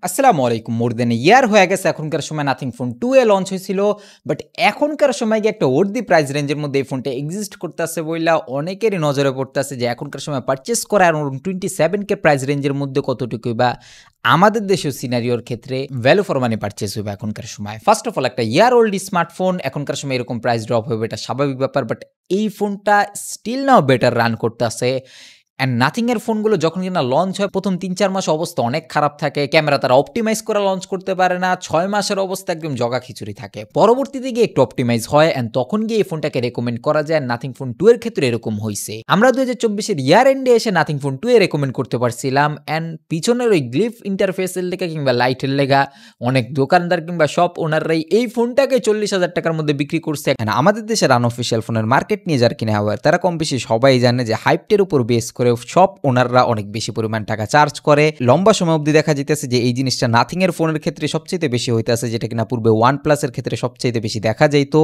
আসসালামু আলাইকুম। মোর দেন ইয়ার হয়ে গেছে এখনকার সময় নাথিং ফোন 2 এ লঞ্চ হয়েছিল। বাট এখনকার সময় গিয়ে একটা ওর্দি প্রাইস রেঞ্জের মধ্যে এই ফোনটা এক্সিস্ট করতেছে বইলা অনেকেরই নজরে পড়তেছে যে এখনকার সময় পারচেজ করা আর 27 কে প্রাইস রেঞ্জের মধ্যে কতটুকু বা আমাদের দেশের সিনারিওর ক্ষেত্রে ভ্যালু ফর মানি পারচেজ হবে এখনকার সময়। ফার্স্ট অফ অল একটা ইয়ার ওল্ড স্মার্টফোন এখনকার সময় এরকম প্রাইস ড্রপ হবে এটা স্বাভাবিক ব্যাপার। বাট এই ফোনটা স্টিল নাও বেটার রান করতেছে। অ্যান্ড নাথিং এর ফোনগুলো যখন কিনা লঞ্চ হয় প্রথম ৩-৪ মাস অবস্থা অনেক খারাপ থাকে। ক্যামেরা তারা অপটিমাইজ করে লঞ্চ করতে পারে না। ৬ মাসের অবস্থা একদম জগা খিচুড়ি থাকে। পরবর্তীতে গিয়ে একটু অপটিমাইজ হয় অ্যান্ড তখন গিয়ে এই ফোনটাকে রেকমেন্ড করা যায়। নাথিং ফোন 2 এর ক্ষেত্রে এরকম হইছে। আমরা ২০২৪ এর ইয়ার এন্ডে এসে নাথিং ফোন 2 এ রেকমেন্ড করতে পারছিলাম। অ্যান্ড পিছনের ওই গ্লিফ ইন্টারফেসের লেগা কিংবা লাইটের লেগা অনেক দোকানদার কিংবা শপ ওনাররাই এই ফোনটাকে ৪০,০০০ টাকার মধ্যে বিক্রি করছে। অ্যান্ড আমাদের দেশের আনঅফিশিয়াল ফোনের মার্কেট নিয়ে যার কিনা হওয়ার তারা কম বেশি সবাই জানে যে হাইপটের উপর বেস করে সব ওনাররা অনেক বেশি পরিমাণ টাকা চার্জ করে। লম্বা সময় অবধি দেখা যেতেছে যে এই জিনিসটা নাথিং এর ফোনের ক্ষেত্রে সবচেয়ে বেশি হইতেছে, যেটা কিনা পূর্বে ওয়ান প্লাসের ক্ষেত্রে সবচেয়ে বেশি দেখা যাইতো।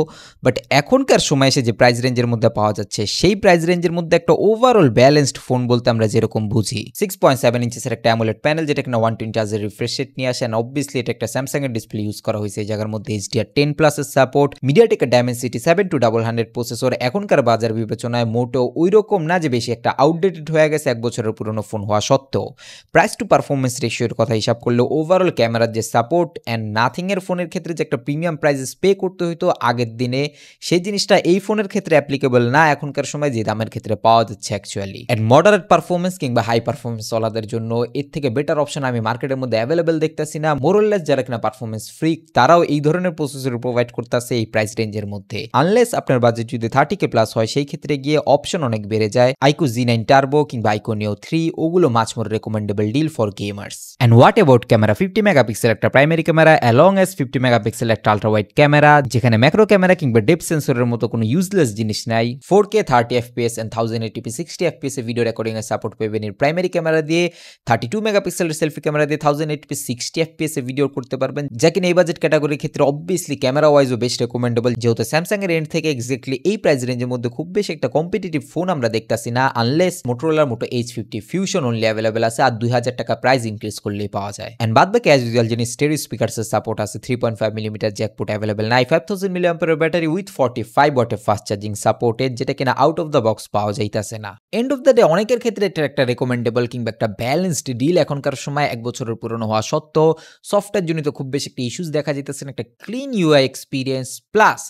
বাট এখনকার সময় এসে যে প্রাইস রেঞ্জের মধ্যে পাওয়া যাচ্ছে সেই প্রাইস রেঞ্জের মধ্যে একটা ওভারঅল ব্যালেন্সড ফোন বলতে আমরা যেরকম বুঝি 6.7 ইঞ্চেসের একটা অ্যামোলেড প্যানেল যেটা কিনা 120 হার্জের রিফ্রেশ রেট নিয়ে আসে। অবভিয়াসলি এটা একটা স্যামসাং এর ডিসপ্লে ইউজ করা হয়েছে। এই জায়গার মধ্যে HDR10 প্লাসের সাপোর্ট, মিডিয়াটেকের ডায়মেনসিটি 7200 প্রসেসর। এখনকার বাজার বিবেচনায় মোটো ওই রকম না যে বেশি একটা আউটডেটেড হয়ে গেছে এক বছরের পুরনো ফোন হওয়া সত্ত্বেও। প্রাইস টু পারফরমেন্স রেশিওর কথা হিসাব করলে ওভারঅল ক্যামেরার যে সাপোর্ট অ্যান্ড নাথিং এর ফোনের ক্ষেত্রে যে একটা প্রিমিয়াম প্রাইসেস পে করতে হইতো আগের দিনে, সেই জিনিসটা এই ফোনের ক্ষেত্রে অ্যাপ্লিকেবল না এখনকার সময় যে দামের ক্ষেত্রে পাওয়া যাচ্ছে অ্যাকচুয়ালি। অ্যান্ড মডারেট পারফরমেন্স কিংবা হাই পারফরমেন্স চলাদের জন্য এর থেকে বেটার অপশন আমি মার্কেটের মধ্যে অ্যাভেলেবেল দেখতেছি না। মোরলেস যারা কিনা পারফরমেন্স ফ্রিক তারাও এই ধরনের প্রসেসর প্রোভাইড করতেছে এই প্রাইস রেঞ্জের মধ্যে। আনলেস আপনার বাজেট যদি 30K প্লাস হয় সেই ক্ষেত্রে গিয়ে অপশন অনেক বেড়ে যায়। আইকো Z9 টার্বো কিংবা আইকো নিও 3 ওগুলো much more recommendable deal for gamers. And what about camera? 50 megapixel একটা primary camera along as 50 megapixel একটা আলট্রা ওয়াইড ক্যামেরা, যেখানে ম্যাক্রো ক্যামেরা কিংবা ডেপথ সেন্সরের মতো কোনো ইউজলেস জিনিস নাই। 4K 30 FPS and 1080p 60 FPS এ ভিডিও রেকর্ডিং এর সাপোর্ট পাবেন এর প্রাইমারি ক্যামেরা দিয়ে। 32 মেগাপিক্সেলের সেলফি ক্যামেরা দিয়ে 1080p 60 FPS এ ভিডিও করতে পারবেন, যা কিনা এই বাজেট ক্যাটাগরির ক্ষেত্রে অবভিয়াসলি ক্যামেরা ওয়াইজও বেশ রেকমেন্ডেবল। যেহেতু স্যামসাং এর এন্ড থেকে এক্স্যাক্টলি এই প্রাইস রেঞ্জের মধ্যে খুব বেশি একটা কম্পিটিটিভ ফোন আমরা দেখতাছি না, আনলেস মোটরোলার মোটো H50 ফিউশন অনলি অ্যাভেলেবল আছে আর 2000 টাকা প্রাইস ইনক্রিজ করলেই পাওয়া যায়। এন্ড বাদ বাকি অ্যাজ ইউজুয়াল জিনিস স্টেরিও স্পিকারসের সাপোর্ট আছে, 3.5 মিলিমিটার জ্যাকপোর্ট অ্যাভেলেবল নাই, 5000 মিলিঅ্যাম্পিয়ার ব্যাটারি উইথ 45 ওয়াটের ফাস্ট চার্জিং সাপোর্টেড, যেটা কিনা আউট অফ দ্য বক্স পাওয়া যাইতাছে না। এন্ড অফ দ্য ডে অনেকের ক্ষেত্রে এটা একটা রেকমেন্ডেবল কিংবা একটা ব্যালেন্সড ডিল। এখনকার সময় এক বছরের পুরনো হওয়া সত্ত্বেও সফটওয়্যার জনিত খুব বেশি একটা ইস্যুস দেখা যেতেছে না, একটা ক্লিন UI এক্সপিরিয়েন্স প্লাস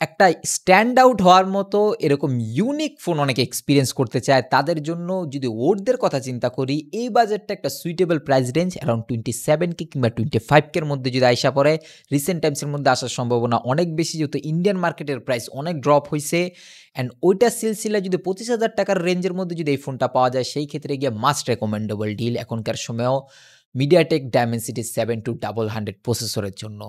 একটা স্ট্যান্ড আউট হওয়ার মতো এরকম ইউনিক ফোন অনেকে এক্সপিরিয়েন্স করতে চায়। তাদের জন্য যদি ওরদের কথা চিন্তা করি, এই বাজেটটা একটা suitable price range around 27K কিংবা 25K এর মধ্যে যদি আইসা পড়ে, রিসেন্ট টাইমসের মধ্যে আসার সম্ভাবনা অনেক বেশি, যেহেতু ইন্ডিয়ান মার্কেটের প্রাইস অনেক ড্রপ হয়েছে। অ্যান্ড ওইটা সিলসিলা যদি 25,000 টাকার রেঞ্জের মধ্যে যদি এই ফোনটা পাওয়া যায় সেই ক্ষেত্রে গিয়ে মাস্ট রেকমেন্ডেবল ডিল এখনকার সময়েও মিডিয়াটেক ডায়মেনসিটি 7200 প্রসেসরের জন্য।